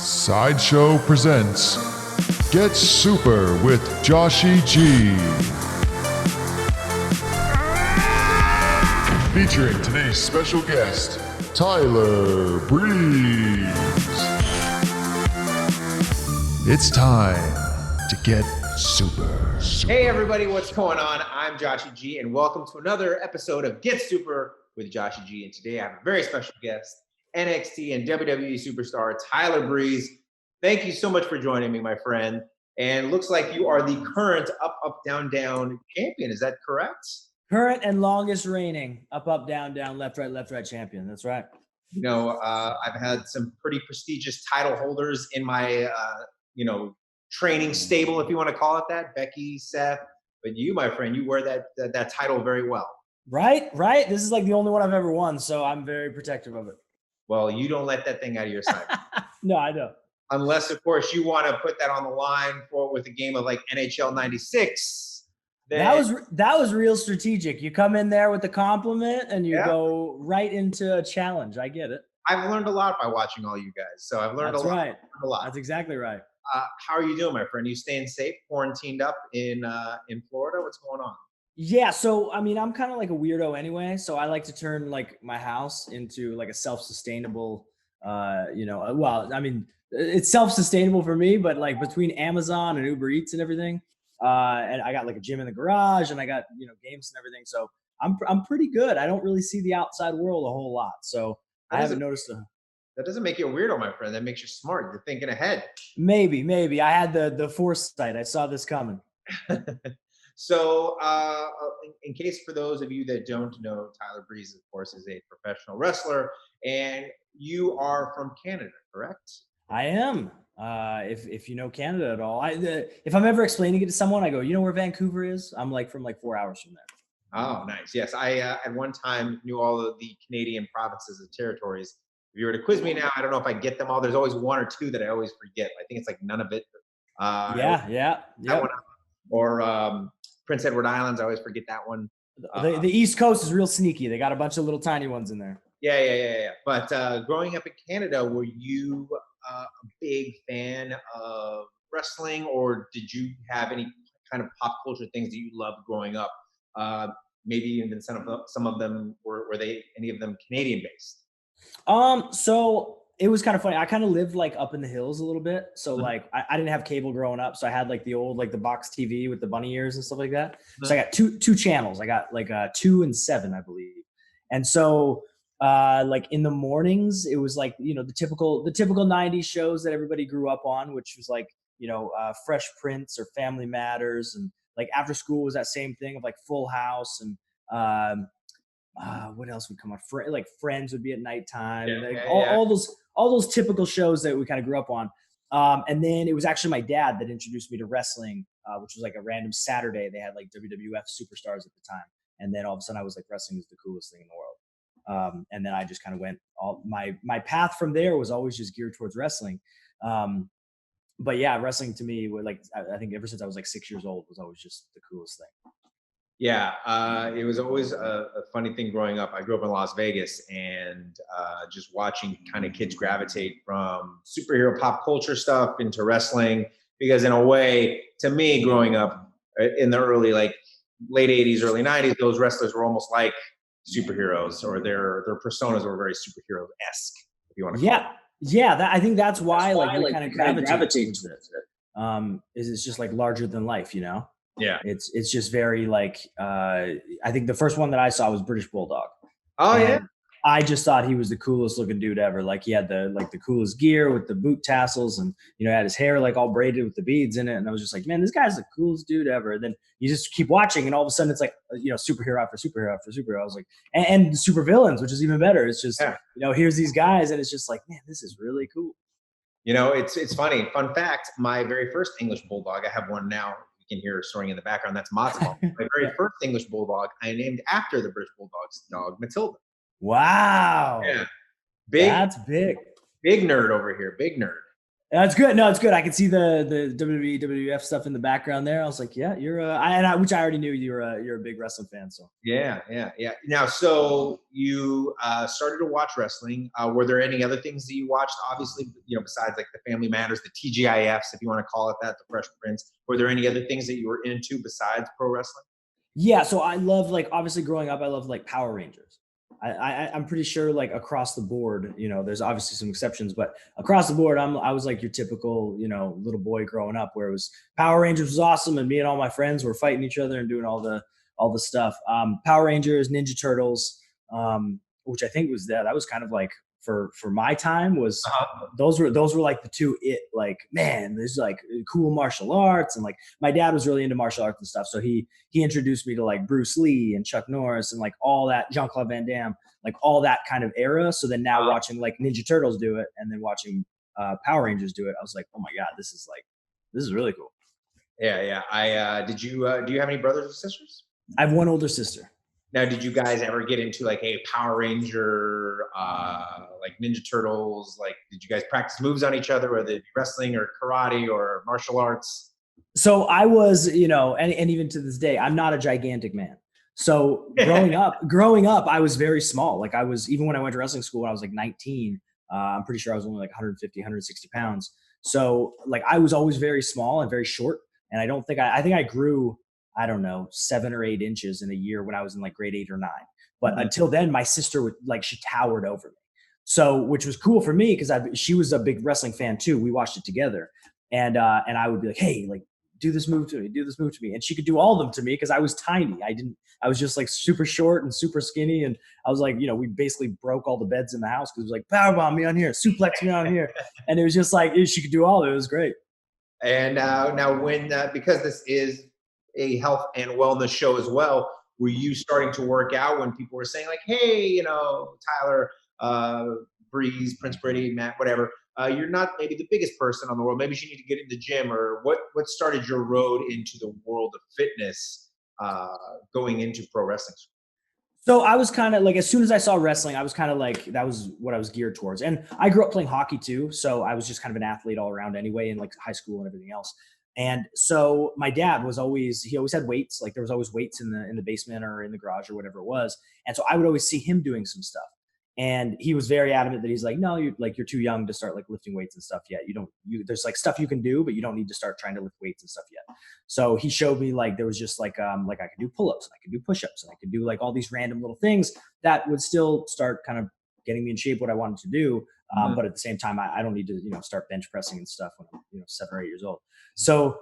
Sideshow presents Get Super with Joshy G. Featuring today's special guest, Tyler Breeze. It's time to get super. Hey everybody, what's going on? I'm Joshy G and welcome to another episode of Get Super with Joshy G. And today I have a very special guest, NXT and WWE superstar Tyler Breeze. Thank you so much for joining me, my friend. And looks like you are the current up, down champion. Is that correct? Current and longest reigning up, down, left, right champion. That's right. You know, I've had some pretty prestigious title holders in my, training stable, if you want to call it that. Becky, Seth, but you, my friend, you wear that title very well. Right. This is like the only one I've ever won, so I'm very protective of it. Well, you don't let that thing out of your sight. No, I don't. Unless, of course, you want to put that on the line with a game of like NHL 96. That was real strategic. You come in there with the compliment and you go right into a challenge. I get it. I've learned a lot by watching all you guys. So I've learned a lot. That's exactly right. How are you doing, my friend? Are you staying safe, quarantined up in Florida? What's going on? Yeah, so I mean, I'm kind of like a weirdo anyway. So I like to turn like my house into like a self-sustainable, it's self-sustainable for me, but like between Amazon and Uber Eats and everything, and I got like a gym in the garage and I got, games and everything. So I'm pretty good. I don't really see the outside world a whole lot. So I haven't noticed that doesn't make you a weirdo, my friend. That makes you smart. You're thinking ahead. Maybe. I had the foresight. I saw this coming. So in case for those of you that don't know, Tyler Breeze, of course, is a professional wrestler, and you are from Canada, correct? I am. If you know Canada at all, if I'm ever explaining it to someone, I go, you know where Vancouver is? I'm like from like 4 hours from there. Oh, nice. Yes, I at one time knew all of the Canadian provinces and territories. If you were to quiz me now, I don't know if I get them all. There's always one or two that I always forget. I think it's like Nunavut. Yeah. Or Prince Edward Islands. I always forget that one. The East Coast is real sneaky. They got a bunch of little tiny ones in there. Yeah. But growing up in Canada, were you a big fan of wrestling, or did you have any kind of pop culture things that you loved growing up? Maybe even some of them were they any of them Canadian based? So it was kind of funny. I kind of lived like up in the hills a little bit. So like I didn't have cable growing up. So I had like the old, like the box TV with the bunny ears and stuff like that. So I got two channels. I got like 2 and 7, I believe. And so like in the mornings, it was like, the typical 90s shows that everybody grew up on, which was like, Fresh Prince or Family Matters. And like after school was that same thing of like Full House and, what else would come on? Like Friends would be at nighttime. All those typical shows that we kind of grew up on. And then it was actually my dad that introduced me to wrestling, which was like a random Saturday. They had like WWF superstars at the time. And then all of a sudden I was like, wrestling is the coolest thing in the world. And then I just kind of went my path from there was always just geared towards wrestling. But yeah, wrestling to me, like, I think ever since I was like 6 years old was always just the coolest thing. Yeah, it was always a funny thing growing up. I grew up in Las Vegas and just watching kind of kids gravitate from superhero pop culture stuff into wrestling. Because in a way, to me, growing up in the early, like late 80s, early 90s, those wrestlers were almost like superheroes, or their personas were very superhero-esque, if you want to call it. Yeah, I think that's why we kind of gravitate to it. Is it's just like larger than life, Yeah, it's just very like I think the first one that I saw was British Bulldog. Oh yeah, I just thought he was the coolest looking dude ever. Like he had the coolest gear with the boot tassels, and had his hair like all braided with the beads in it. And I was just like, man, this guy's the coolest dude ever. And then you just keep watching, and all of a sudden it's like superhero after superhero after superhero. I was like, and super villains, which is even better. It's just here's these guys, and it's just like, man, this is really cool. It's funny. Fun fact: my very first English Bulldog, I have one now. You can hear her snoring in the background. That's Matzo. My very first English Bulldog, I named after the British Bulldog's dog, Matilda. Wow. Yeah. That's big. Big nerd over here. Big nerd. That's good. No, it's good. I can see the WWE, WWF stuff in the background there. I was like, yeah, which I already knew you're a big wrestling fan. So Yeah. Now, so you started to watch wrestling. Were there any other things that you watched? Obviously, besides like the Family Matters, the TGIFs, if you want to call it that, the Fresh Prince. Were there any other things that you were into besides pro wrestling? yeah, so I love like obviously growing up, I love like Power Rangers. I'm pretty sure like across the board, there's obviously some exceptions, but across the board, I was like your typical, little boy growing up where it was Power Rangers was awesome, and me and all my friends were fighting each other and doing all the stuff. Power Rangers, Ninja Turtles, which I think was that was kind of like for my time was those were like the two like man, there's like cool martial arts, and like my dad was really into martial arts and stuff, so he introduced me to like Bruce Lee and Chuck Norris and like all that, Jean-Claude Van Damme, like all that kind of era. So then now watching like Ninja Turtles do it and then watching Power Rangers do it, I was like, oh my god, this is really cool. Yeah. I do you have any brothers or sisters? I have one older sister. Now, did you guys ever get into like a Power Ranger, like Ninja Turtles? Like, did you guys practice moves on each other, whether it be wrestling or karate or martial arts? So I was, and even to this day, I'm not a gigantic man. So growing up, I was very small. Like I was, even when I went to wrestling school when I was like 19, I'm pretty sure I was only like 150, 160 pounds. So like I was always very small and very short. And I think I grew, I don't know, 7 or 8 inches in a year when I was in like grade 8 or 9. But until then, my sister would like, she towered over me. So, which was cool for me because she was a big wrestling fan too. We watched it together, and I would be like, hey, like do this move to me, and she could do all of them to me because I was tiny. I was just like super short and super skinny, and I was like, we basically broke all the beds in the house because it was like powerbomb me on here, suplex me on here, and it was just like she could do all of it. It was great. And now, when because this is a health and wellness show as well, were you starting to work out when people were saying like, hey, Tyler, Breeze, Prince Brady, Matt, whatever, you're not maybe the biggest person on the world. Maybe you need to get in the gym, or what started your road into the world of fitness going into pro wrestling? So I was kind of like, as soon as I saw wrestling, I was kind of like, that was what I was geared towards. And I grew up playing hockey too. So I was just kind of an athlete all around anyway, in like high school and everything else. And so my dad he always had weights. Like there was always weights in the basement or in the garage or whatever it was. And so I would always see him doing some stuff. And he was very adamant that he's like, no, you're too young to start like lifting weights and stuff yet. There's like stuff you can do, but you don't need to start trying to lift weights and stuff yet. So he showed me like, there was just like I could do pull-ups and I could do push-ups and I could do like all these random little things that would still start kind of getting me in shape what I wanted to do. But at the same time, I don't need to, start bench pressing and stuff when I'm, 7 or 8 years old. So,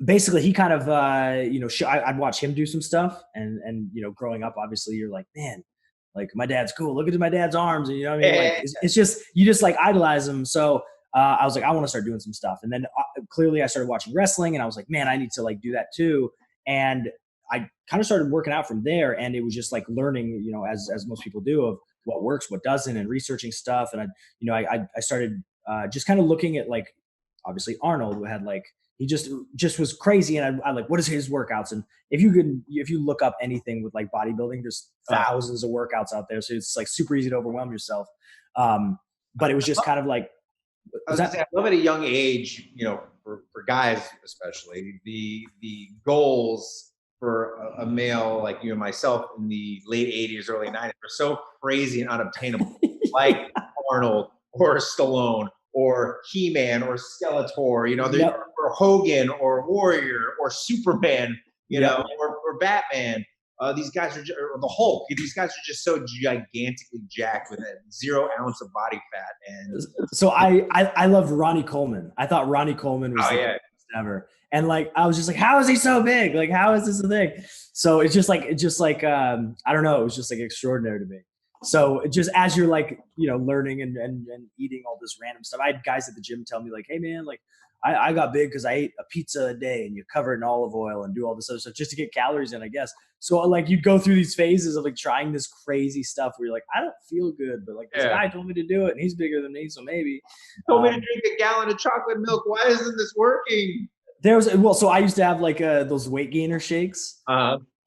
basically he kind of, I'd watch him do some stuff and, growing up, obviously you're like, man, like my dad's cool. Look at my dad's arms. And you know what I mean? Like it's just, you just like idolize him. So, I was like, I want to start doing some stuff. And then clearly I started watching wrestling and I was like, man, I need to like do that too. And I kind of started working out from there. And it was just like learning, as most people do, of what works, what doesn't, and researching stuff. And I started just kind of looking at like, obviously Arnold, who had like, he just was crazy. And I like, what is his workouts? And if you look up anything with like bodybuilding, there's thousands of workouts out there. So it's like super easy to overwhelm yourself. But it was just kind of like, I love at a young age, for guys especially, the goals for a male like you and myself in the late 80s, early 90s are so crazy and unobtainable. Like Arnold or Stallone or He-Man or Skeletor, or Hogan or Warrior or Superman, or Batman. These guys are, or the Hulk. These guys are just so gigantically jacked with 0 ounce of body fat. And so I loved Ronnie Coleman. I thought Ronnie Coleman was the best ever. And like I was just like, how is he so big? Like, how is this a thing? So it's just like I don't know. It was just like extraordinary to me. So just as you're like, learning and eating all this random stuff, I had guys at the gym tell me like, hey man, like I got big because I ate a pizza a day and you cover it in olive oil and do all this other stuff just to get calories in, I guess. So like you'd go through these phases of like trying this crazy stuff where you're like, I don't feel good, but like this guy told me to do it and he's bigger than me, so maybe. He told me to drink a gallon of chocolate milk. Why isn't this working? So I used to have like those weight gainer shakes.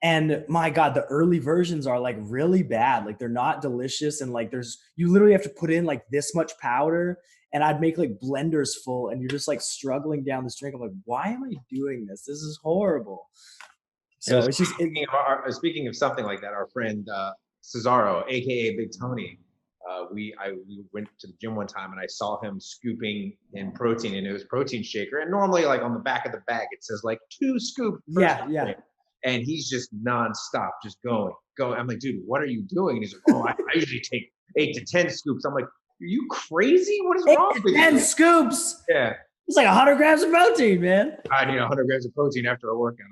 And my God, the early versions are like really bad. Like they're not delicious. And like you literally have to put in like this much powder, and I'd make like blenders full, and you're just like struggling down this drink. I'm like, why am I doing this? This is horrible. So it's just speaking of something like that, our friend Cesaro, aka Big Tony, we went to the gym one time and I saw him scooping in protein, and it was protein shaker. And normally, like on the back of the bag, it says like 2 scoops. Yeah. And he's just nonstop, just going. I'm like, dude, what are you doing? And he's like, oh, I usually take 8 to 10 scoops. I'm like, are you crazy? What is wrong with you? 10 scoops. Yeah. It's like 100 grams of protein, man. I need 100 grams of protein after a workout.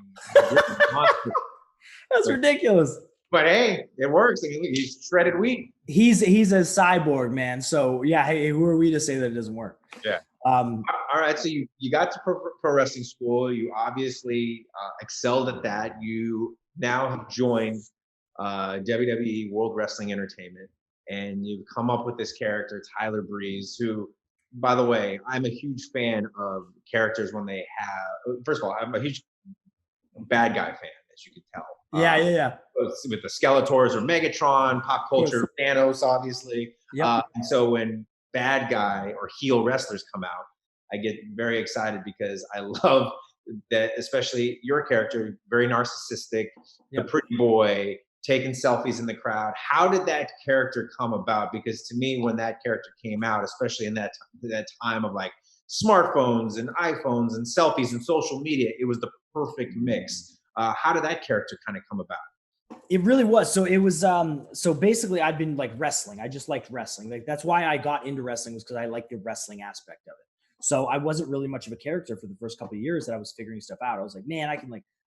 That's ridiculous. But hey, it works. I mean, he's shredded wheat. He's a cyborg, man. So yeah, hey, who are we to say that it doesn't work? Yeah. All right. So you got to pro wrestling school. You obviously excelled at that. You now have joined WWE World Wrestling Entertainment, and you've come up with this character, Tyler Breeze, who, by the way, I'm a huge fan of characters when they have. First of all, I'm a huge bad guy fan, as you can tell. Yeah. With the Skeletors or Megatron, pop culture, Thanos, obviously. Yep. And so when bad guy or heel wrestlers come out, I get very excited because I love that, especially your character, very narcissistic, the pretty boy, taking selfies in the crowd. How did that character come about? Because to me, when that character came out, especially in that time of like smartphones and iPhones and selfies and social media, it was the perfect mix. How did that character kind of come about? It really was. So it was, so basically I'd been like wrestling. I just liked wrestling. Like that's why I got into wrestling, was because I liked the wrestling aspect of it. So I wasn't really much of a character for the first couple of years that I was figuring stuff out. I was like, man,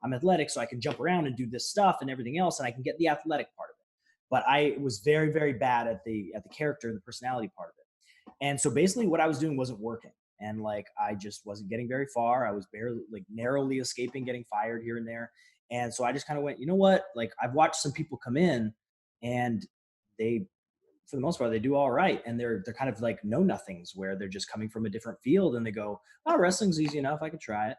I'm athletic, so I can jump around and do this stuff and everything else, and I can get the athletic part of it. But I was very, very bad at the character and the personality part of it. And so basically what I was doing wasn't working. And like, I just wasn't getting very far. I was barely, like, narrowly escaping getting fired here and there. And so I just kind of went, you know what? Like, I've watched some people come in and they, for the most part, they do all right. And they're kind of like know nothings, where they're just coming from a different field and they go, oh, wrestling's easy enough, I could try it.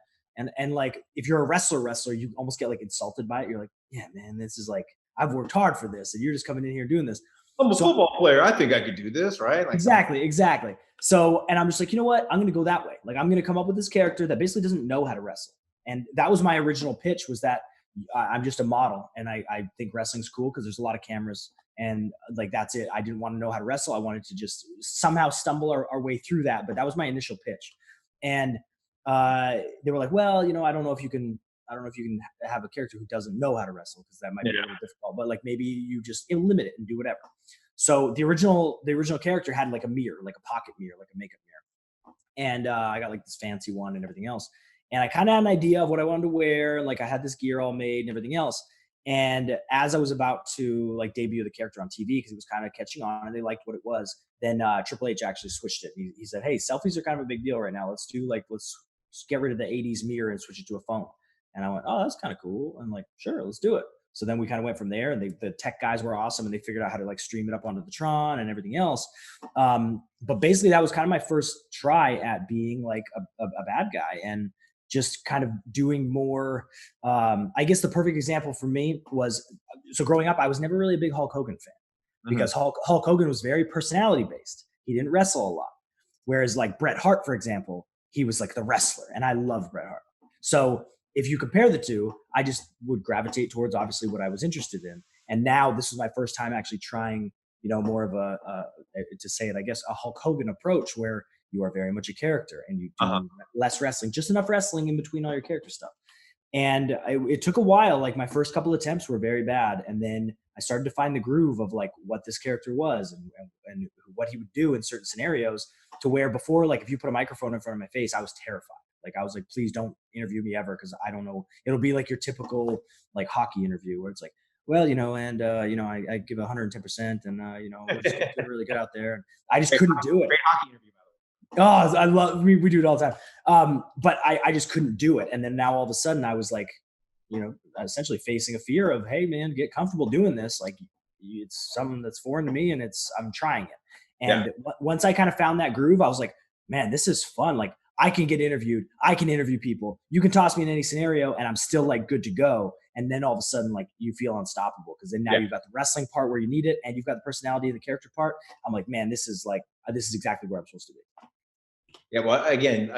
And like, if you're a wrestler, you almost get like insulted by it. You're like, yeah, man, this is like, I've worked hard for this, and you're just coming in here doing this. I'm a football player. I think I could do this, right? Like, Exactly. So, and I'm just like, you know what? I'm going to go that way. Like, I'm going to come up with this character that basically doesn't know how to wrestle. And that was my original pitch, was that I'm just a model, and I think wrestling's cool because there's a lot of cameras, and like, that's it. I didn't want to know how to wrestle. I wanted to just somehow stumble our way through that. But that was my initial pitch. And they were like, well, you know, I don't know if you can have a character who doesn't know how to wrestle, because that might be a little difficult, but like, maybe you just limit it and do whatever. So the original character had like a mirror, like a pocket mirror, like a makeup mirror. And I got like this fancy one and everything else. And I kind of had an idea of what I wanted to wear. Like, I had this gear all made and everything else. And as I was about to like debut the character on TV, because it was kind of catching on and they liked what it was, then Triple H actually switched it. He said, hey, selfies are kind of a big deal right now. Let's get rid of the 80s mirror and switch it to a phone. And I went, oh, that's kind of cool. I'm like, sure, let's do it. So then we kind of went from there, and the tech guys were awesome, and they figured out how to like stream it up onto the Tron and everything else. But basically that was kind of my first try at being like a bad guy, and just kind of doing more. I guess the perfect example for me was, so growing up, I was never really a big Hulk Hogan fan, because Hulk Hogan was very personality based. He didn't wrestle a lot. Whereas like Bret Hart, for example, he was like the wrestler, and I loved Bret Hart. So if you compare the two, I just would gravitate towards obviously what I was interested in. And now this is my first time actually trying, you know, more of to say it, I guess, a Hulk Hogan approach, where you are very much a character and you do less wrestling, just enough wrestling in between all your character stuff. And it took a while. Like, my first couple attempts were very bad. And then I started to find the groove of like what this character was and what he would do in certain scenarios, to where before, like, if you put a microphone in front of my face, I was terrified. Like, I was like, please don't interview me ever, because I don't know. It'll be like your typical like hockey interview, where it's like, well, you know, and you know, I give 110%, and you know, we're just doing really good out there. I just couldn't do it. Great hockey interview, by the way. Oh, I love, we do it all the time. But I just couldn't do it. And then now all of a sudden I was like, you know, essentially facing a fear of, hey man, get comfortable doing this. Like, it's something that's foreign to me, and I'm trying it. And once I kind of found that groove, I was like, man, this is fun. Like, I can get interviewed. I can interview people. You can toss me in any scenario and I'm still like good to go. And then all of a sudden, like, you feel unstoppable because then now you've got the wrestling part where you need it, and you've got the personality and the character part. I'm like, man, this is exactly where I'm supposed to be. Yeah, well, again,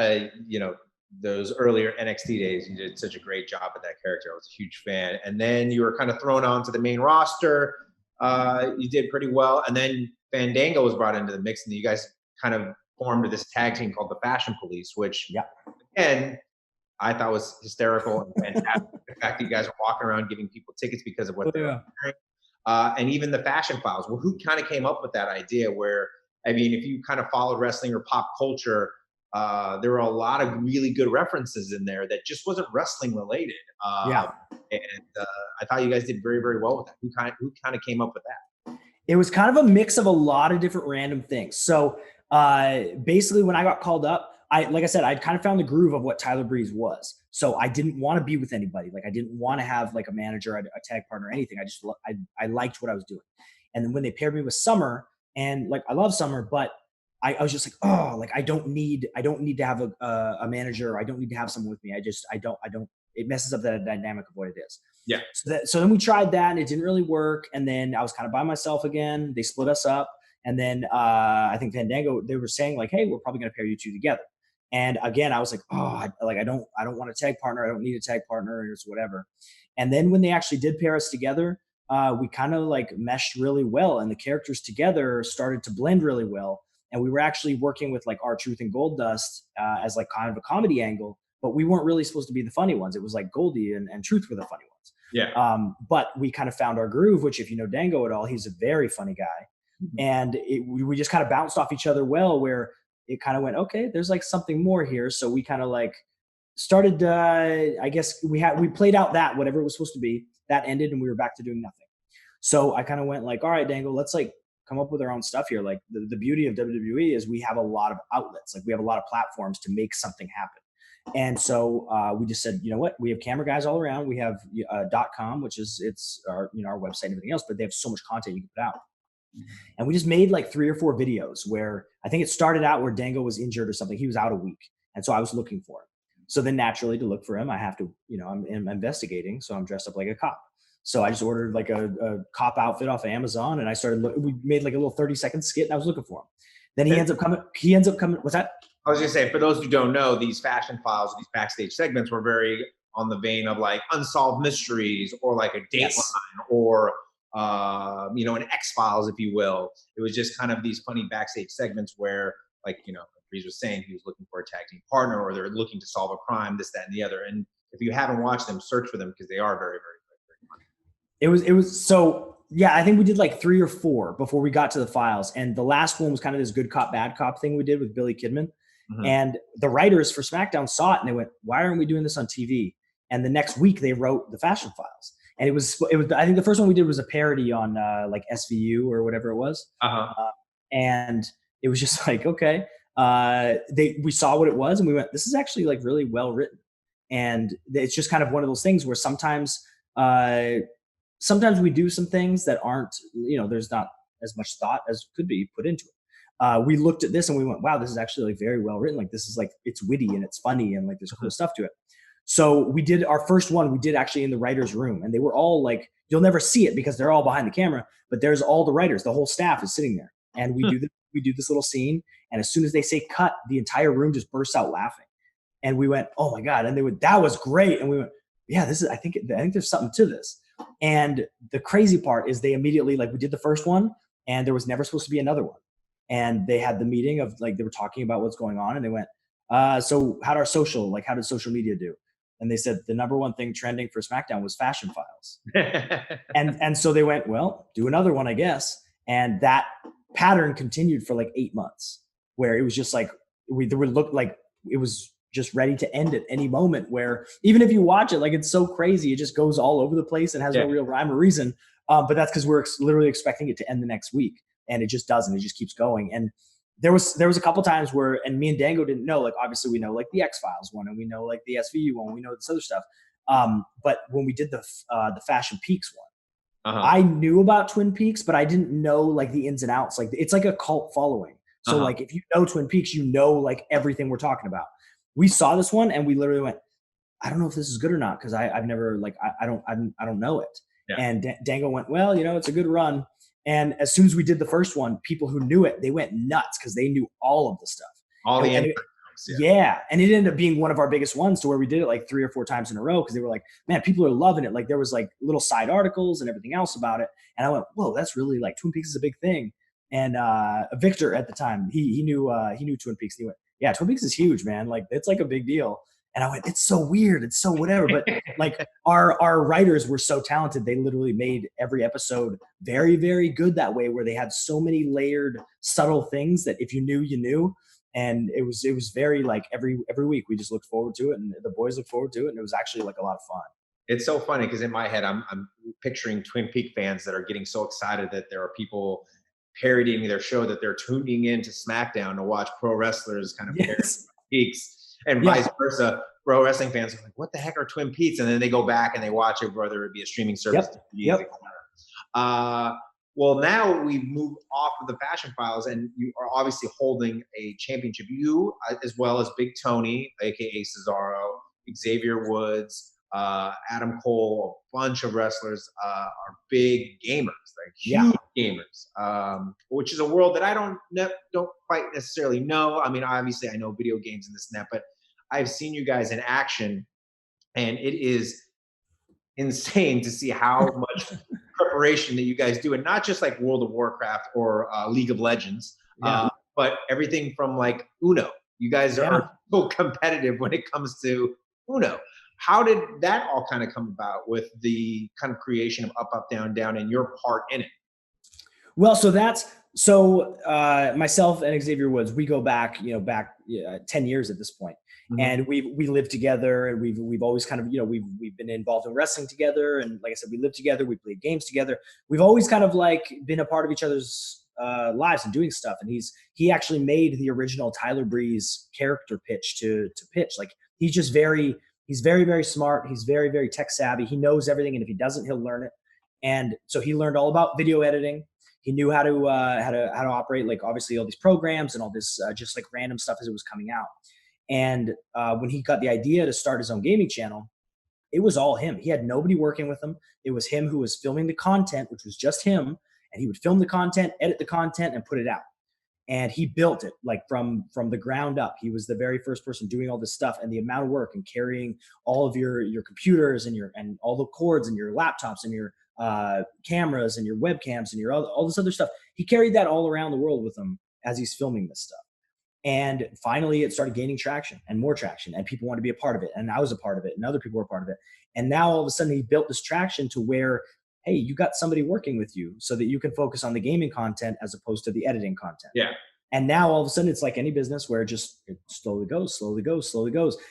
those earlier NXT days, you did such a great job with that character. I was a huge fan. And then you were kind of thrown onto the main roster. You did pretty well. And then Fandango was brought into the mix, and you guys kind of formed this tag team called the Fashion Police, which, again, I thought was hysterical and fantastic. The fact that you guys are walking around giving people tickets because of what they're wearing. And even the Fashion Files. Well, who kind of came up with that idea where, I mean, if you kind of followed wrestling or pop culture, there were a lot of really good references in there that just wasn't wrestling related. And I thought you guys did very, very well with that. Who kind of came up with that? It was kind of a mix of a lot of different random things. So basically, when I got called up, like I said, I'd kind of found the groove of what Tyler Breeze was. So I didn't want to be with anybody. Like, I didn't want to have like a manager, a tag partner, or anything. I liked what I was doing. And then when they paired me with Summer, and like, I love Summer, but I was just like, oh, like, I don't need to have a manager. I don't need to have someone with me. I don't, it messes up that dynamic of what it is. Yeah. So then we tried that and it didn't really work. And then I was kind of by myself again. They split us up. And then I think Fandango, they were saying like, hey, we're probably going to pair you two together. And again, I was like, oh, I don't want a tag partner. I don't need a tag partner, or whatever. And then when they actually did pair us together, we kind of like meshed really well, and the characters together started to blend really well. And we were actually working with like R-Truth and Goldust as like kind of a comedy angle, but we weren't really supposed to be the funny ones. It was like Goldie and Truth were the funny ones. Yeah. But we kind of found our groove, which, if you know Dango at all, he's a very funny guy. And we just kind of bounced off each other well, where it kind of went, okay, there's like something more here. So we kind of like started, I guess we played out that whatever it was supposed to be, that ended, and we were back to doing nothing. So I kind of went like, all right, Dango, let's like come up with our own stuff here. Like the beauty of WWE is we have a lot of outlets. Like, we have a lot of platforms to make something happen. And so we just said, you know what, we have camera guys all around. We have .com, which is our website and everything else, but they have so much content you can put out. And we just made like 3 or 4 videos where I think it started out where Dango was injured or something. He was out a week. And so I was looking for him. So then naturally, to look for him, I have to, I'm investigating. So I'm dressed up like a cop. So I just ordered like a cop outfit off of Amazon, and I started we made like a little 30-second skit, and I was looking for him. Then he ends up coming. What's that? I was going to say, for those who don't know, these Fashion Files, these backstage segments were very on the vein of like Unsolved Mysteries, or like a Dateline, or an X-Files, if you will. It was just kind of these funny backstage segments where, like, Breeze was saying, he was looking for a tag team partner, or they're looking to solve a crime, this, that, and the other. And if you haven't watched them, search for them, because they are very, very, very, very funny. It was so, yeah, I think we did like 3 or 4 before we got to the Files. And the last one was kind of this good cop, bad cop thing we did with Billy Kidman. Mm-hmm. And the writers for SmackDown saw it and they went, why aren't we doing this on TV? And the next week they wrote the Fashion Files. And it was, I think the first one we did was a parody on like SVU or whatever it was. And it was just like, okay. We saw what it was and we went, this is actually like really well written. And it's just kind of one of those things where sometimes we do some things that aren't, there's not as much thought as could be put into it. We looked at this and we went, wow, this is actually like very well written. Like, this is like, it's witty and it's funny and like there's cool stuff to it. So we did our first one, we did actually in the writer's room, and they were all like, you'll never see it because they're all behind the camera, but there's all the writers, the whole staff is sitting there. And we do this little scene. And as soon as they say cut, the entire room just bursts out laughing. And we went, oh my God. And they went, that was great. And we went, yeah, I think there's something to this. And the crazy part is they immediately, like, we did the first one and there was never supposed to be another one. And they had the meeting of like, they were talking about what's going on, and they went, so how did social media do? And they said the number one thing trending for SmackDown was Fashion Files. and so they went, well, do another one, I guess. And that pattern continued for like 8 months, where it was just like, it would look like it was just ready to end at any moment, where even if you watch it, like, it's so crazy, it just goes all over the place and has no real rhyme or reason. But that's because we're literally expecting it to end the next week. And it just doesn't. It just keeps going. And there was a couple times where, and me and Dango didn't know, like, obviously we know like the X-Files one, and we know like the SVU one, we know this other stuff. But when we did the Fashion Peaks one, I knew about Twin Peaks, but I didn't know like the ins and outs. Like, it's like a cult following. So like, if you know Twin Peaks, you know like everything we're talking about. We saw this one and we literally went, I don't know if this is good or not because I've never like I don't know it. Yeah. And Dango went, well, it's a good run. And as soon as we did the first one, people who knew it, they went nuts because they knew all of the stuff. All the yeah. And it ended up being one of our biggest ones to where we did it like 3 or 4 times in a row because they were like, man, people are loving it. Like there was like little side articles and everything else about it. And I went, whoa, that's really like Twin Peaks is a big thing. And Victor at the time, he knew Twin Peaks. He went, yeah, Twin Peaks is huge, man. Like it's like a big deal. And I went, it's so weird. It's so whatever. But like our writers were so talented. They literally made every episode very, very good that way, where they had so many layered, subtle things that if you knew, you knew. And it was very like every week we just looked forward to it, and the boys looked forward to it, and it was actually like a lot of fun. It's so funny because in my head I'm picturing Twin Peaks fans that are getting so excited that there are people parodying their show, that they're tuning in to SmackDown to watch pro wrestlers kind of parody Peaks, and vice versa. Pro wrestling fans are like, what the heck are Twin Peaks? And then they go back and they watch it, whether it be a streaming service. Well, now we've moved off of the Fashion Files, and you are obviously holding a championship. You, as well as Big Tony, aka Cesaro, Xavier Woods, Adam Cole, a bunch of wrestlers are big gamers, like huge gamers, which is a world that I don't quite necessarily know. I mean, obviously I know video games and this and that, but I've seen you guys in action, and it is insane to see how much preparation that you guys do, and not just like World of Warcraft or League of Legends, but everything from like Uno. You guys are so competitive when it comes to Uno. How did that all kind of come about with the kind of creation of Up, Up, Down, Down and your part in it? Well, myself and Xavier Woods, we go back 10 years at this point. Mm-hmm. And we live together, and we've always kind of, we've been involved in wrestling together. And like I said, we live together, we played games together. We've always kind of like been a part of each other's lives and doing stuff. And he actually made the original Tyler Breeze character pitch to pitch. Like he's very, very smart. He's very, very tech savvy. He knows everything. And if he doesn't, he'll learn it. And so he learned all about video editing. He knew how to operate, like obviously all these programs and all this just like random stuff as it was coming out. And when he got the idea to start his own gaming channel, it was all him. He had nobody working with him. It was him who was filming the content, which was just him. And he would film the content, edit the content, and put it out. And he built it like from the ground up. He was the very first person doing all this stuff, and the amount of work and carrying all of your computers and all the cords and your laptops and your cameras and your webcams and all this other stuff. He carried that all around the world with him as he's filming this stuff. And finally it started gaining traction and more traction, and people wanted to be a part of it. And I was a part of it, and other people were a part of it. And now all of a sudden he built this traction to where, hey, you got somebody working with you so that you can focus on the gaming content as opposed to the editing content. Yeah. And now all of a sudden it's like any business where it slowly goes.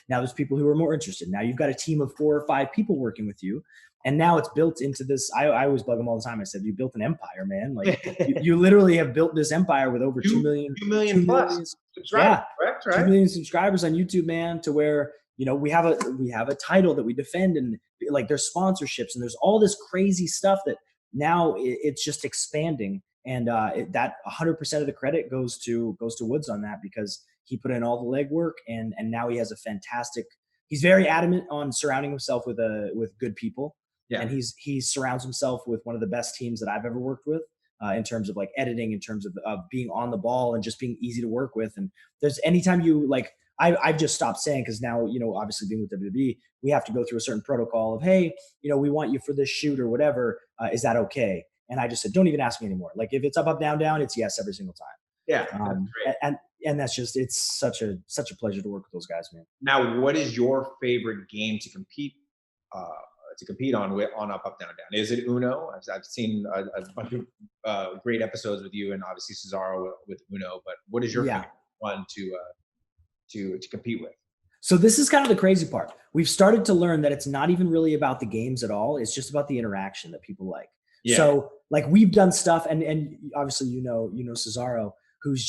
Now there's people who are more interested. Now you've got a team of 4 or 5 people working with you. And now it's built into this. I always bug them all the time. I said, you built an empire, man. Like you literally have built this empire with over 2 million plus subscribers. Correct, right? 2 million subscribers on YouTube, man, to where, we have a title that we defend, and like there's sponsorships and there's all this crazy stuff that now it's just expanding. And that 100% of the credit goes to Woods on that, because he put in all the legwork, and now he has he's very adamant on surrounding himself with good people. Yeah. And he surrounds himself with one of the best teams that I've ever worked with in terms of like editing, in terms of being on the ball and just being easy to work with. And there's anytime you like, I've just stopped saying, because now, obviously being with WWE, we have to go through a certain protocol of, hey, we want you for this shoot or whatever. Is that okay? And I just said, don't even ask me anymore. Like if it's up, up, down, down, it's yes every single time. Yeah. And that's just, it's such a pleasure to work with those guys, man. Now, what is your favorite game to compete on Up, Up, Down, Down? Is it Uno? I've seen a bunch of great episodes with you, and obviously Cesaro with Uno. But what is your favorite one to compete with? So this is kind of the crazy part. We've started to learn that it's not even really about the games at all. It's just about the interaction that people like. Yeah. So like we've done stuff, and obviously Cesaro, who's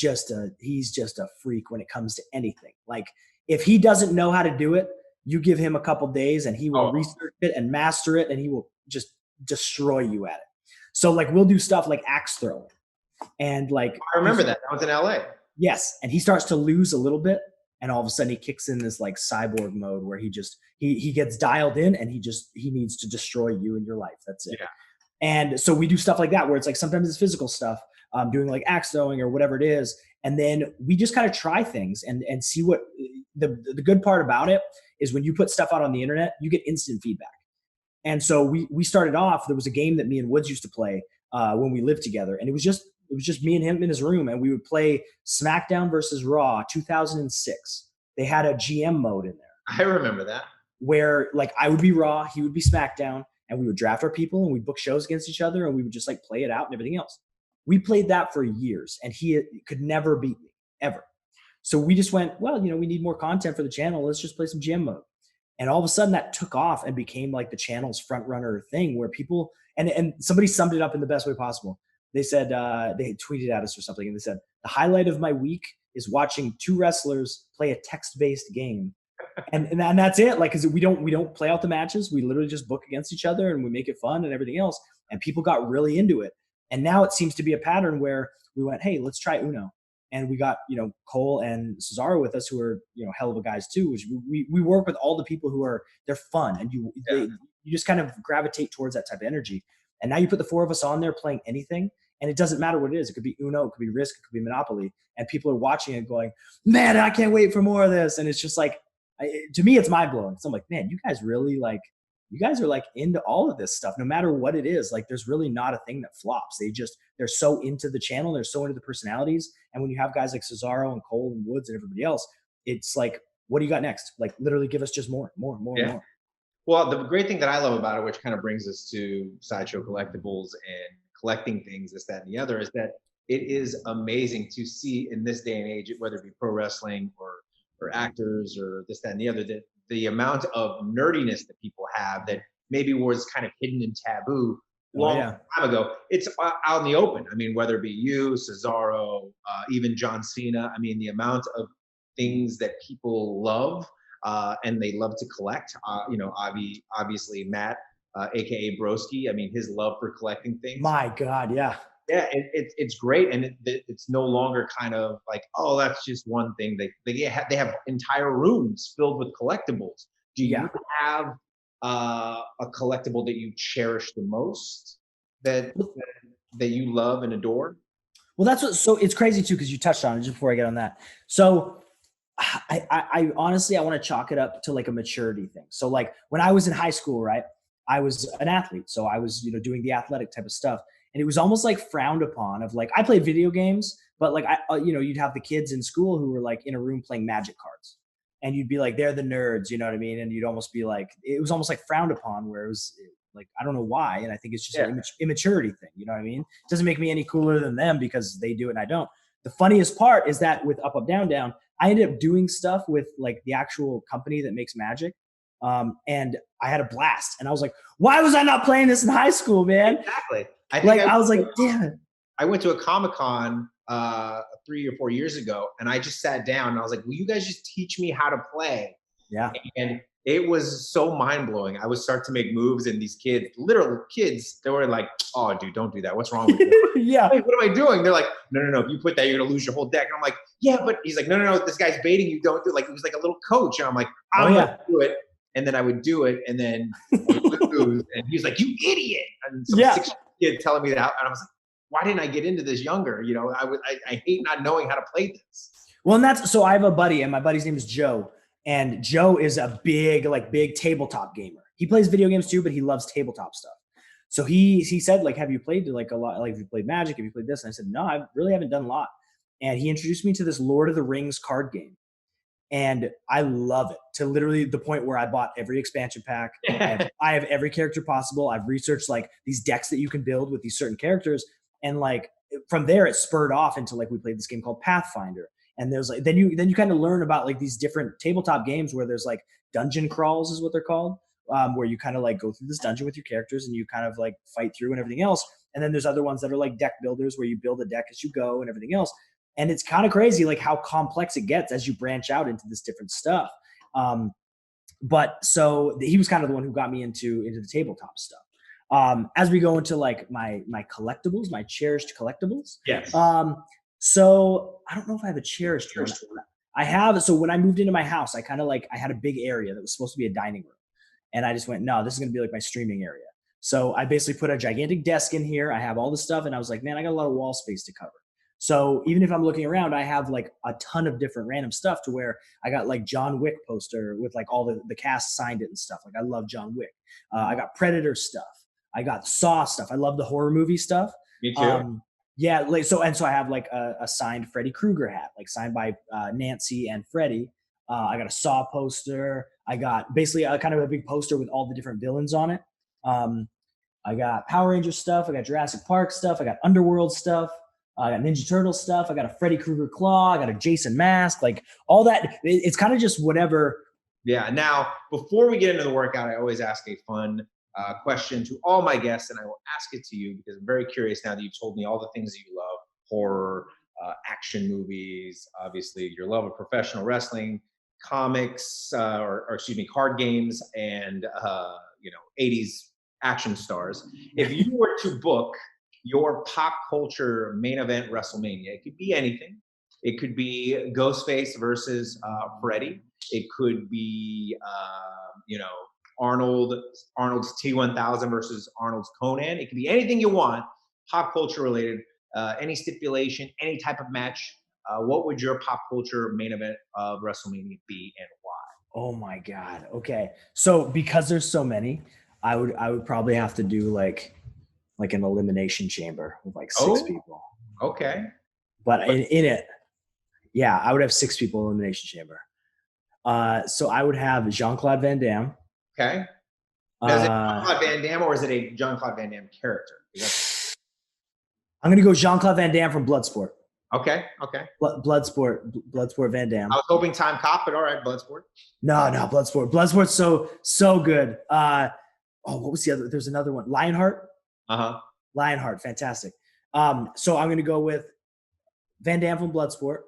he's just a freak when it comes to anything. Like if he doesn't know how to do it, you give him a couple days and he will research it and master it, and he will just destroy you at it. So like we'll do stuff like axe throwing, and like I remember that was in LA. Yes, and he starts to lose a little bit, And all of a sudden he kicks in this like cyborg mode where he gets dialed in and he needs to destroy you and your life. That's it. Yeah. And so we do stuff like that where it's like sometimes it's physical stuff, doing like axe throwing or whatever it is. And then we just kind of try things and see what the good part about it is when you put stuff out on the internet, you get instant feedback. And so we started off, there was a game that me and Woods used to play when we lived together. And it was just me and him in his room. And we would play SmackDown versus Raw 2006. They had a GM mode in there. I remember that. Where like I would be Raw, he would be SmackDown, and we would draft our people and we'd book shows against each other and we would just like play it out and everything else. We played that for years and he could never beat me, ever. So we just went, well, we need more content for the channel. Let's just play some GM mode. And all of a sudden that took off and became like the channel's front runner thing where people, and somebody summed it up in the best way possible. They said, they tweeted at us or something and they said, the highlight of my week is watching two wrestlers play a text-based game. And that's it. Like, cause we don't play out the matches. We literally just book against each other and we make it fun and everything else. And people got really into it. And now it seems to be a pattern where we went, hey, let's try Uno. And we got, Cole and Cesaro with us who are, hell of a guys too, which we work with all the people who they're fun. And you just kind of gravitate towards that type of energy. And now you put the four of us on there playing anything. And it doesn't matter what it is. It could be Uno, it could be Risk, it could be Monopoly. And people are watching it going, man, I can't wait for more of this. And it's just like, to me, it's mind blowing. So I'm like, man, you guys are like into all of this stuff, no matter what it is. Like there's really not a thing that flops. They're so into the channel. They're so into the personalities. And when you have guys like Cesaro and Cole and Woods and everybody else, it's like, what do you got next? Like literally give us just more. Well, the great thing that I love about it, which kind of brings us to Sideshow Collectibles and collecting things, this, that, and the other, is that it is amazing to see in this day and age, whether it be pro wrestling or actors or this, that, and the other, that the amount of nerdiness that people have that maybe was kind of hidden and taboo long time ago, it's out in the open. I mean, whether it be you, Cesaro, even John Cena, I mean, the amount of things that people love and they love to collect, obviously Matt, AKA Broski, I mean, his love for collecting things. My God, yeah. Yeah, it's great, and it's no longer kind of like, oh, that's just one thing. They have entire rooms filled with collectibles. Do you have a collectible that you cherish the most, that you love and adore? Well, that's what. So it's crazy too, because you touched on it just before I get on that. So I honestly I want to chalk it up to like a maturity thing. So like when I was in high school, right, I was an athlete, so I was doing the athletic type of stuff. And it was almost like frowned upon of like, I played video games, but like, you'd have the kids in school who were like in a room playing Magic cards and you'd be like, they're the nerds, you know what I mean? And you'd almost be like, it was almost like frowned upon where it was like, I don't know why. And I think it's just an immaturity thing. You know what I mean? It doesn't make me any cooler than them because they do it and I don't. The funniest part is that with Up, Up, Down, Down, I ended up doing stuff with like the actual company that makes Magic. And I had a blast and I was like, why was I not playing this in high school, man? Exactly. I was like, damn it. I went to a Comic-Con 3 or 4 years ago and I just sat down and I was like, will you guys just teach me how to play? Yeah. And it was so mind blowing. I would start to make moves and these kids, literal kids, they were like, oh dude, don't do that. What's wrong with you? Yeah. Wait, what am I doing? They're like, no. If you put that, you're going to lose your whole deck. And I'm like, yeah, but he's like, no. This guy's baiting you. Don't do it. Like, he was like a little coach. And I'm like, I'm going to do it. And then I would do it. And then I would lose. And he was like, you idiot. And some 6 kid telling me that. And I was like, why didn't I get into this younger? I hate not knowing how to play this. Well, and so I have a buddy and my buddy's name is Joe. And Joe is a big tabletop gamer. He plays video games too, but he loves tabletop stuff. So he said, like, have you played like a lot? Like, have you played Magic? Have you played this? And I said, no, I really haven't done a lot. And he introduced me to this Lord of the Rings card game. And I love it to literally the point where I bought every expansion pack. I have every character possible. I've researched like these decks that you can build with these certain characters. And like from there, it spurred off into like, we played this game called Pathfinder. And there's like, then you kind of learn about like these different tabletop games where there's like dungeon crawls is what they're called, where you kind of like go through this dungeon with your characters and you kind of like fight through and everything else. And then there's other ones that are like deck builders where you build a deck as you go and everything else. And it's kind of crazy, like how complex it gets as you branch out into this different stuff. But so he was kind of the one who got me into the tabletop stuff. As we go into like my collectibles, my cherished collectibles. Yes. So I don't know if I have a cherished one. I have. So when I moved into my house, I kind of like, I had a big area that was supposed to be a dining room. And I just went, no, this is going to be like my streaming area. So I basically put a gigantic desk in here. I have all this stuff. And I was like, man, I got a lot of wall space to cover. So even if I'm looking around, I have like a ton of different random stuff to where I got like John Wick poster with like all the cast signed it and stuff. Like I love John Wick. I got Predator stuff. I got Saw stuff. I love the horror movie stuff. Me too. Yeah, like so I have like a signed Freddy Krueger hat, like signed by Nancy and Freddy. I got a Saw poster. I got basically a kind of a big poster with all the different villains on it. I got Power Ranger stuff. I got Jurassic Park stuff. I got Underworld stuff. I got Ninja Turtle stuff. I got a Freddy Krueger claw. I got a Jason mask. Like all that. It's kind of just whatever. Yeah. Now, before we get into the workout, I always ask a fun question to all my guests, and I will ask it to you because I'm very curious now that you've told me all the things that you love: horror, action movies, obviously your love of professional wrestling, comics, or excuse me, card games, and 80s action stars. If you were to book your pop culture main event WrestleMania, it could be anything. It could be Ghostface versus Freddy. It could be Arnold's T1000 versus Arnold's Conan. It could be anything you want, pop culture related, any stipulation, any type of match. What would your pop culture main event of WrestleMania be and why? Oh my God. Okay. So because there's so many, I would probably have to do like an elimination chamber with like six people. Okay. But in it, yeah, I would have 6 people elimination chamber. So I would have Jean-Claude Van Damme. Okay. Is it Jean-Claude Van Damme or is it a Jean-Claude Van Damme character? I'm gonna go Jean-Claude Van Damme from Bloodsport. Okay. Bloodsport Van Damme. I was hoping Time Cop, but all right, Bloodsport. No, Bloodsport. Bloodsport's so good. What was the other? There's another one. Lionheart. Lionheart, fantastic. So I'm gonna go with Van Damme from Bloodsport.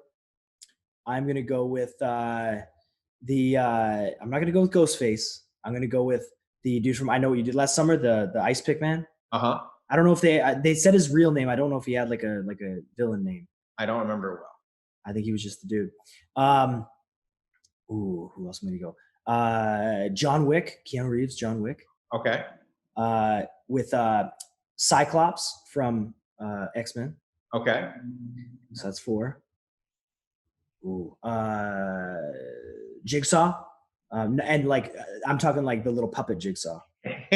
I'm gonna go with I'm not gonna go with Ghostface. I'm gonna go with the dude from I Know What You Did Last Summer, the Ice Pick Man. I don't know if they said his real name. I don't know if he had like a villain name. I don't remember well. I think he was just the dude. Who else am I gonna go? John Wick, Keanu Reeves, John Wick. Okay. With Cyclops from X-Men. Okay. So that's 4. Jigsaw. And like I'm talking like the little puppet Jigsaw. On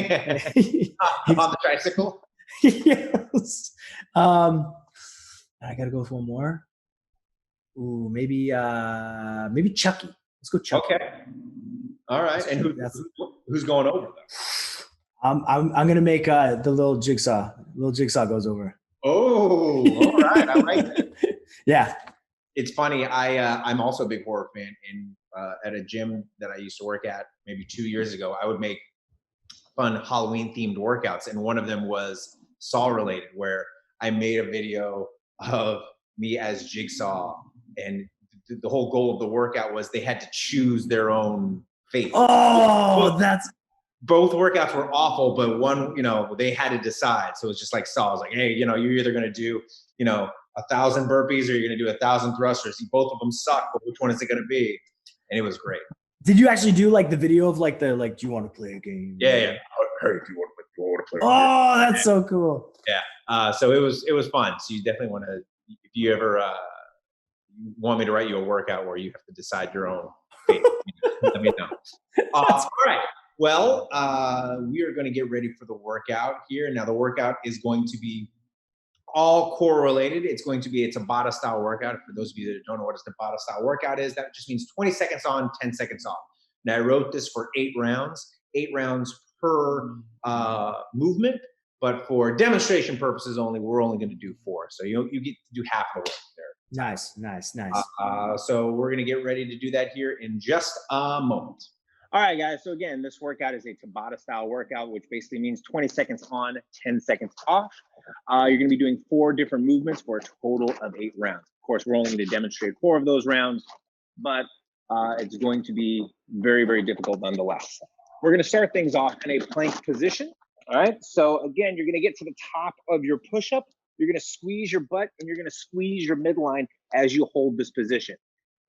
the tricycle. Yes. I gotta go with one more. Maybe Chucky. Let's go Chucky. Okay. All right. And who's going over though? I'm gonna make the little Jigsaw. Little Jigsaw goes over. Oh, all right. I like that. Yeah. It's funny. I'm also a big horror fan, and at a gym that I used to work at maybe 2 years ago, I would make fun Halloween themed workouts, and one of them was Saw related, where I made a video of me as Jigsaw, and the whole goal of the workout was they had to choose their own fate. Oh, both workouts were awful, but one, they had to decide. So it's just like Saw. I was like, hey, you're either going to do, 1,000 burpees or you're going to do 1,000 thrusters. Both of them suck, but which one is it going to be? And it was great. Did you actually do like the video of like do you want to play a game? Yeah. Hey, do you want to play? Oh, that's so cool. Yeah. So it was fun. So you definitely want to, if you ever want me to write you a workout where you have to decide your own fate, let me know. All right. Well, we are going to get ready for the workout here. Now, the workout is going to be all core related. It's going to be a Tabata style workout. For those of you that don't know what a Tabata style workout is, that just means 20 seconds on, 10 seconds off. Now, I wrote this for 8 rounds per movement, but for demonstration purposes only, we're only going to do 4. So you get to do half the work there. Nice. So we're going to get ready to do that here in just a moment. All right, guys. So again, this workout is a Tabata style workout, which basically means 20 seconds on, 10 seconds off. You're going to be doing 4 different movements for a total of 8 rounds. Of course, we're only going to demonstrate 4 of those rounds, but it's going to be very, very difficult nonetheless. We're going to start things off in a plank position. All right. So again, you're going to get to the top of your push-up. You're going to squeeze your butt and you're going to squeeze your midline as you hold this position.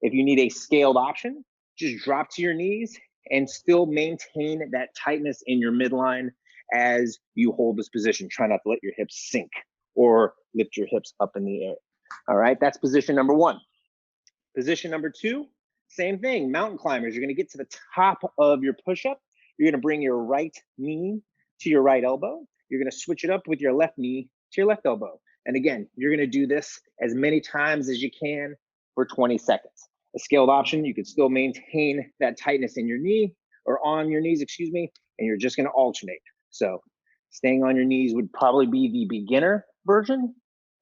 If you need a scaled option, just drop to your knees and still maintain that tightness in your midline as you hold this position. Try not to let your hips sink or lift your hips up in the air. All right, that's position number one. Position number two, same thing, mountain climbers. You're gonna get to the top of your push-up. You're gonna bring your right knee to your right elbow. You're gonna switch it up with your left knee to your left elbow. And again, you're gonna do this as many times as you can for 20 seconds. A scaled option, you can still maintain that tightness in your knee or on your knees, excuse me, and you're just gonna alternate. So staying on your knees would probably be the beginner version.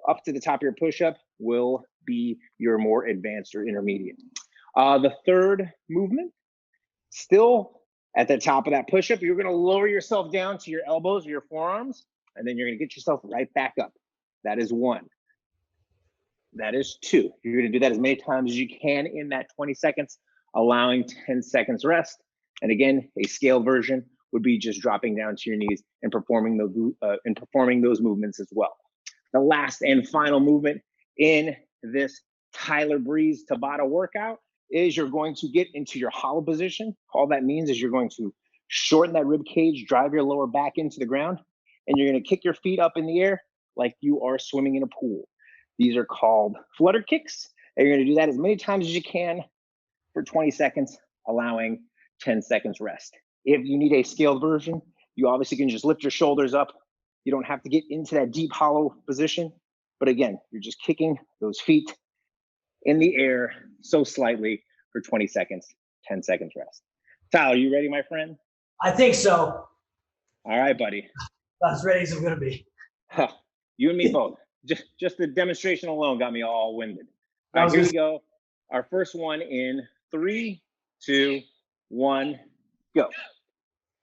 Up to the top of your push-up will be your more advanced or intermediate. The third movement, still at the top of that push-up, you're gonna lower yourself down to your elbows or your forearms, and then you're gonna get yourself right back up. That is one. That is two. You're gonna do that as many times as you can in that 20 seconds, allowing 10 seconds rest. And again, a scale version would be just dropping down to your knees and performing those movements as well. The last and final movement in this Tyler Breeze Tabata workout is you're going to get into your hollow position. All that means is you're going to shorten that rib cage, drive your lower back into the ground, and you're gonna kick your feet up in the air like you are swimming in a pool. These are called flutter kicks. And you're gonna do that as many times as you can for 20 seconds, allowing 10 seconds rest. If you need a scaled version, you obviously can just lift your shoulders up. You don't have to get into that deep hollow position. But again, you're just kicking those feet in the air so slightly for 20 seconds, 10 seconds rest. Tyler, you ready, my friend? I think so. All right, buddy. That's as ready as I'm gonna be. You and me both. Just the demonstration alone got me all winded. All right, here we go. Our first one in 3, 2, 1, go.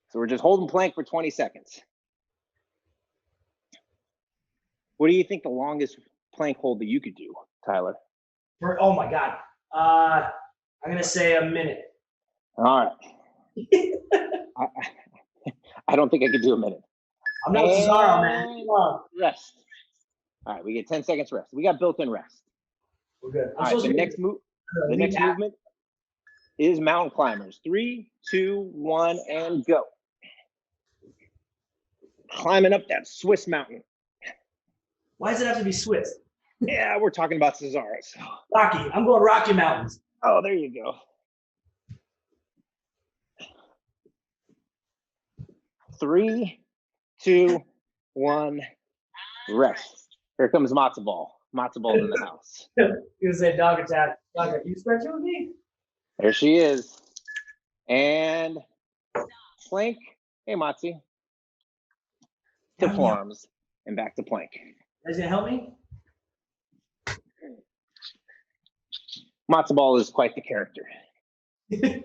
So we're just holding plank for 20 seconds. What do you think the longest plank hold that you could do, Tyler? Oh my God. I'm gonna say a minute. All right. I don't think I could do a minute. I'm not Cesaro, man. Rest. All right, we get 10 seconds rest. We got built-in rest. We're good. All right, the next movement is mountain climbers. 3, 2, 1, and go. Climbing up that Swiss mountain. Why does it have to be Swiss? Yeah, we're talking about Cesaro. So. Rocky. I'm going Rocky Mountains. Oh, there you go. 3, 2, 1, rest. Here comes Matzo Ball. Matzo Ball's in the house. He was a dog attack. Dog, you stretching with me? There she is. And plank. Hey, Matzi. To forearms and back to plank. Is gonna help me? Matzo Ball is quite the character. My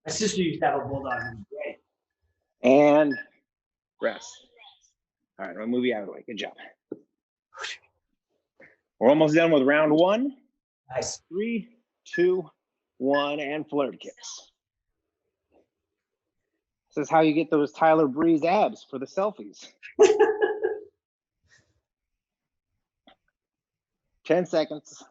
sister used to have a bulldog. Great. And rest. All right, I'll move you out of the way. Good job. We're almost done with round one. Nice. 3, 2, 1, and flirt kicks. This is how you get those Tyler Breeze abs for the selfies. 10 seconds.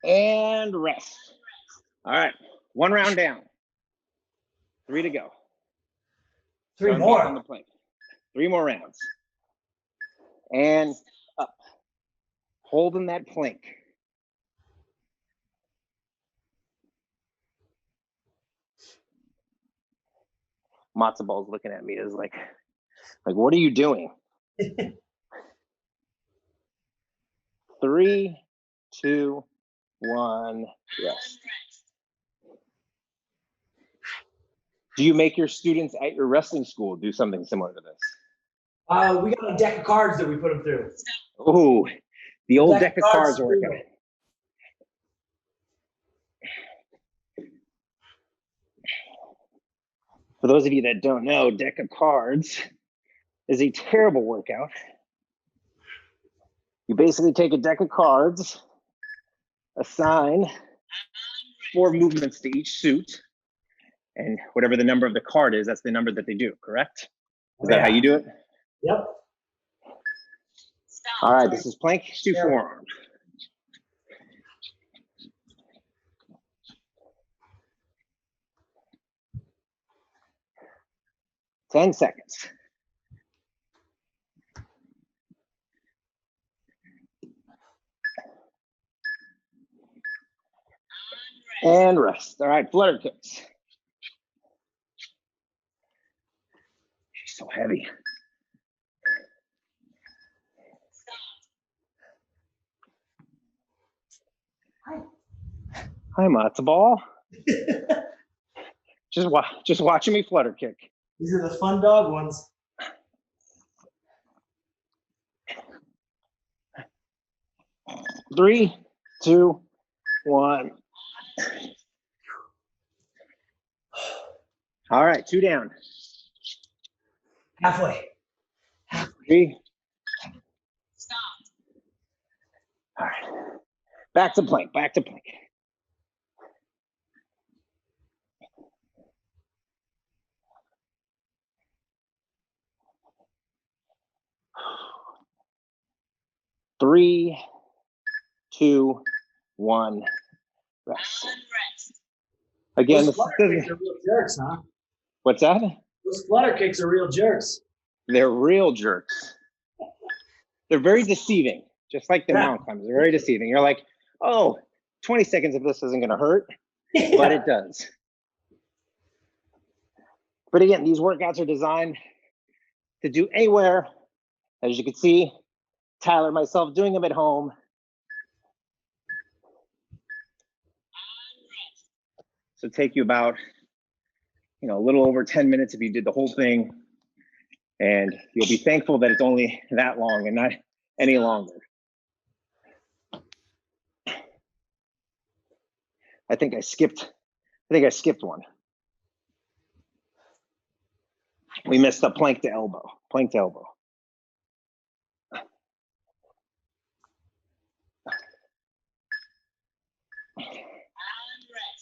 And rest. All right, one round down. 3 to go. 3 more. On the plank. 3 more rounds. And up. Holding that plank. Matzo Ball's looking at me as like, what are you doing? 3, 2, 1, rest. Do you make your students at your wrestling school do something similar to this? We got a deck of cards that we put them through. Oh, the old deck of cards workout. For those of you that don't know, deck of cards is a terrible workout. You basically take a deck of cards, assign 4 movements to each suit, And whatever the number of the card is, that's the number that they do, correct? Is that how you do it? Yep. All right, this is plank to forearm. Ten seconds. And rest. All right, flutter kicks. She's so heavy. Hi, Matzo Ball. just watching me flutter kick. These are the fun dog ones. Three, two, one. All right, 2 down. Halfway. 3. Stop. All right. Back to plank, back to plank. Three, 2, 1. Rest. Again, Those flutter kicks are real jerks, huh? What's that? Those flutter kicks are real jerks. They're real jerks. They're very deceiving, just like the mountain climbers. They're very deceiving. You're like, oh, 20 seconds of this isn't going to hurt, but it does. But again, these workouts are designed to do anywhere. As you can see, Tyler and myself doing them at home. So take you about, a little over 10 minutes if you did the whole thing. And you'll be thankful that it's only that long and not any longer. I think I skipped one. We missed a plank to elbow. Plank to elbow.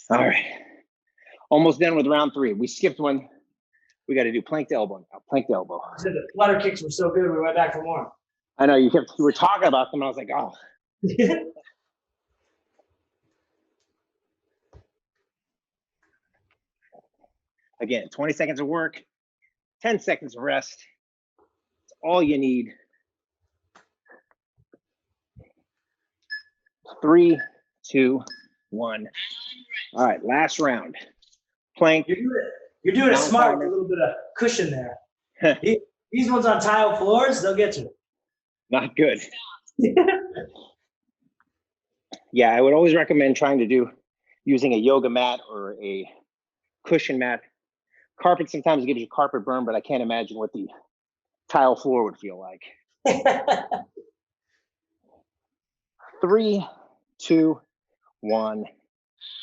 All right. Almost done with round 3. We skipped one. We got to do plank to elbow now. Plank to elbow. The flutter kicks were so good, we went back for more. I know you were talking about them. And I was like, oh. Again, 20 seconds of work, 10 seconds of rest. It's all you need. 3, 2, 1. All right, last round. Plank. You're doing it smart with a little bit of cushion there. These ones on tile floors, they'll get you. Not good. Yeah, I would always recommend using a yoga mat or a cushion mat. Carpet sometimes gives you carpet burn, but I can't imagine what the tile floor would feel like. 3, 2, 1,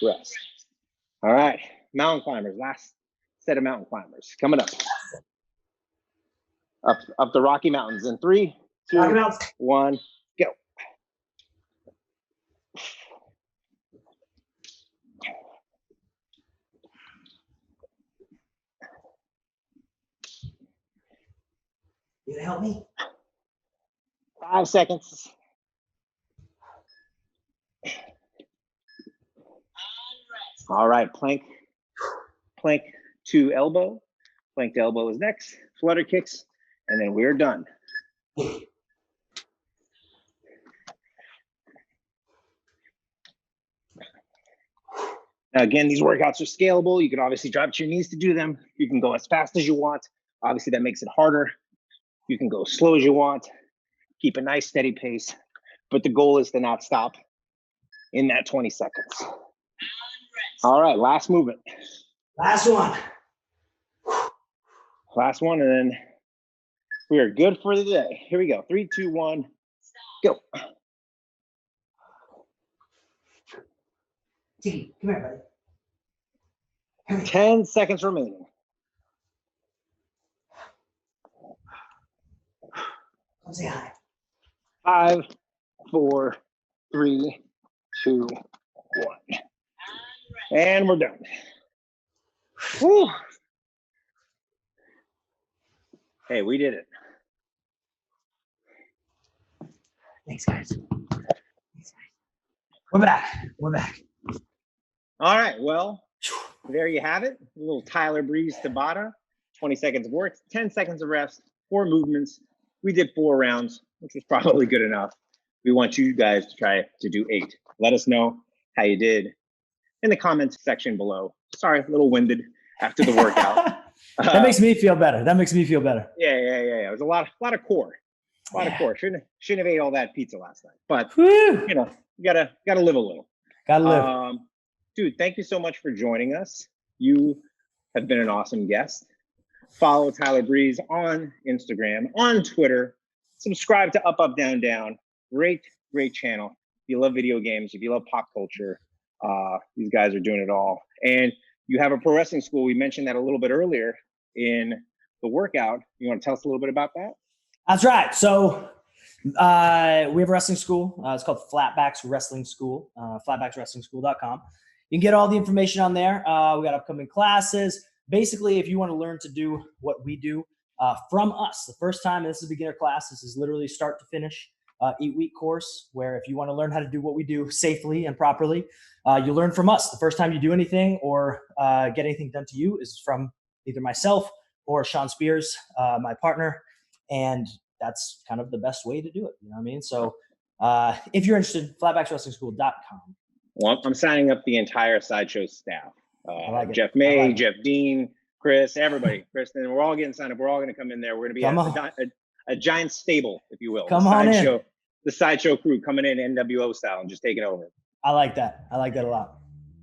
rest. All right, mountain climbers, last set of mountain climbers coming up. Up the Rocky Mountains in 3, 2, 1, go. You gonna help me? 5 seconds. All right, plank to elbow. Plank to elbow is next. Flutter kicks, and then we're done. Now, again, these workouts are scalable. You can obviously drop to your knees to do them. You can go as fast as you want. Obviously, that makes it harder. You can go as slow as you want. Keep a nice steady pace. But the goal is to not stop in that 20 seconds. All right, last movement. Last one. Last one, and then we are good for the day. Here we go. 3, 2, 1, go. Tiki, come here, buddy. 10 seconds remaining. Come say hi. 5, 4, 3, 2, 1. And we're done. Whew. Hey, we did it. Thanks, guys. We're back. We're back. All right. Well, there you have it. A little Tyler Breeze Tabata. 20 seconds of work, 10 seconds of rest, 4 movements. We did 4 rounds, which was probably good enough. We want you guys to try to do 8. Let us know how you did in the comments section below. Sorry, a little winded after the workout. That makes me feel better. That makes me feel better. Yeah. It was a lot of core. A lot of core. Shouldn't have ate all that pizza last night. But Woo! you gotta live a little. Gotta live. Dude, thank you so much for joining us. You have been an awesome guest. Follow Tyler Breeze on Instagram, on Twitter. Subscribe to Up, Up, Down, Down. Great channel. If you love video games, if you love pop culture, these guys are doing it all. And you have a pro wrestling school. We mentioned that a little bit earlier in the workout. You want to tell us a little bit about that? That's right. So we have a wrestling school. It's called Flatbacks Wrestling School, flatbackswrestlingschool.com. You can get all the information on there. We got upcoming classes. Basically, if you want to learn to do what we do from us, the first time, and this is a beginner class, this is literally start to finish, 8-week course, where if you want to learn how to do what we do safely and properly, you learn from us. The first time you do anything or get anything done to you is from either myself or Sean Spears, my partner, and that's kind of the best way to do it. You know what I mean? So if you're interested, flatbackswrestlingschool.com. Well, I'm signing up the entire Sideshow staff. like Jeff May, Jeff Dean, Chris, everybody. Kristen, we're all getting signed up. We're all going to come in there. We're going to be a giant stable, if you will. Come on in. The Sideshow crew coming in NWO style and just taking over. I like that. I like that a lot.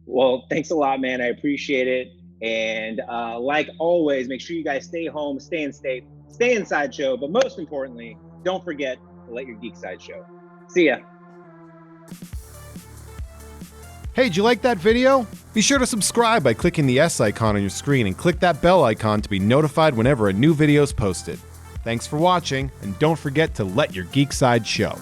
Well, thanks a lot, man. I appreciate it. And like always, make sure you guys stay home, stay in state, stay in Sideshow. But most importantly, don't forget to let your geek side show. See ya. Hey, did you like that video? Be sure to subscribe by clicking the S icon on your screen and click that bell icon to be notified whenever a new video is posted. Thanks for watching, and don't forget to let your geek side show.